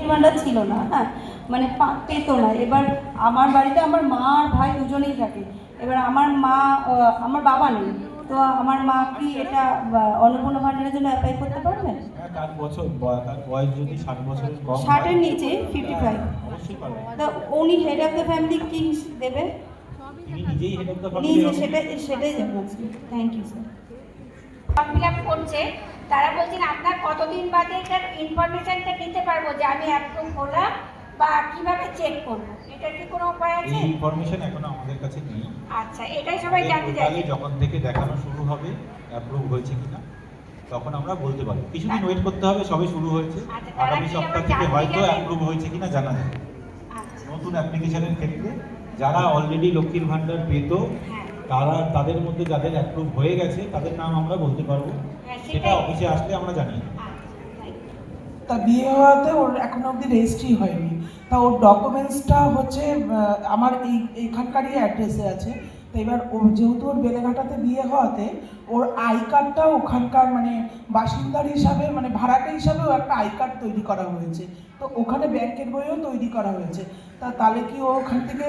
ভাণ্ডার ছিল না, হ্যাঁ, মানে পেত না। এবার আমার বাড়িতে আমার মা আর ভাই দুজনেই থাকে। এবার আমার বাবা নেই, তো আমার মা কি এটা অন্নপূর্ণা ভাণ্ডারের জন্য অ্যাপ্লাই করতে পারবেন? হ্যাঁ, তার বয়স যদি 60 বছরের কম হয়, 60-এর নিচে 55, অবশ্যই পারবে। তো উনি হেড অফ দ্য ফ্যামিলি কি দেবে? তিনি নিজেই হেড অফ দ্য ফ্যামিলি নিজে, হবে। সেটাই জানাচ্ছি। Thank you sir. Form fill up করছে, তারা বলছেন আপনার কতদিন বাদে এটার ইনফরমেশনটা নিতে পারবো যে আমি অ্যাপ্রুভ হলাম, বা কিভাবে চেক করবো, এটার কি কোনো উপায় আছে? এই ইনফরমেশন এখনো আমাদের কাছে নেই। আচ্ছা, এটাই সবাই জানতে চাইছে। যখন থেকে দেখানো শুরু হবে অ্যাপ্রুভ হয়েছে কিনা, তখন আমরা বলতে পারবো। কিছুদিন ওয়েট করতে হবে, সবে শুরু হয়েছে। আচ্ছা, আগামী সপ্তাহ থেকে হয়তো অ্যাপ্রুভ হয়েছে কিনা জানা যাবে। আচ্ছা, নতুন অ্যাপ্লিকেশনের ক্ষেত্রে যারা অলরেডি লক্ষ্মীর ভাণ্ডার পেত, হ্যাঁ, তাদের মধ্যে যাদের অ্যাপ্রুভ হয়ে গেছে তাদের নাম আমরা বলতে পারবো। হ্যাঁ, সেটা অফিসে আসলে আমরা জানিয়ে দেবো। আচ্ছা, thank you. তা বিয়ে হওয়াতে ওর এখনো অবধি রেজিস্ট্রি হয়নি। তা ওর ডকুমেন্টসটা হচ্ছে আমার এইখানকারই অ্যাড্রেসে আছে। তো এবার ও যেহেতু ওর বেলেঘাটাতে বিয়ে হওয়াতে ওর আই কার্ডটা ওখানকার মানে বাসিন্দার হিসাবে মানে ভাড়াটে হিসাবেও একটা আই কার্ড তৈরি করা হয়েছে। তো ওখানে ব্যাংকের বইও তৈরি করা হয়েছে। তাহলে কি ও ওখান থেকে?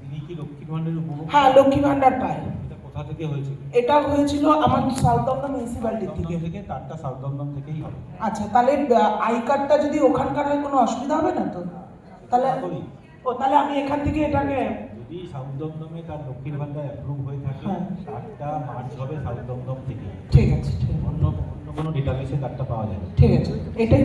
তিনি কি লক্ষ্মীর ভাণ্ডারের উপভোক্তা? হ্যাঁ, লক্ষ্মী ভাণ্ডার পায়। এটা কোথা থেকে হয়েছে? এটা হয়েছিল আমার সাউথ দমদম মিউনিসিপ্যালিটি থেকে। তারটা সাউথ দমদম থেকেই হবে। আচ্ছা, তাহলে আই কার্ডটা যদি ওখানকার হয় কোনো অসুবিধা হবে না তো? তাহলে তাহলে আমি এখান থেকে এটাকে যদি সাউথ দমদমে তার লক্ষ্মীর ভাণ্ডার অ্যাপ্রুভ হয়ে থাকে, হ্যাঁ, তারটা মার্চ হবে সাউথ দমদম থেকে। ঠিক আছে, ঠিক আছে, অন্য কোনো ডেটাবেসে তারটা পাওয়া যাবে। ঠিক আছে, এটাই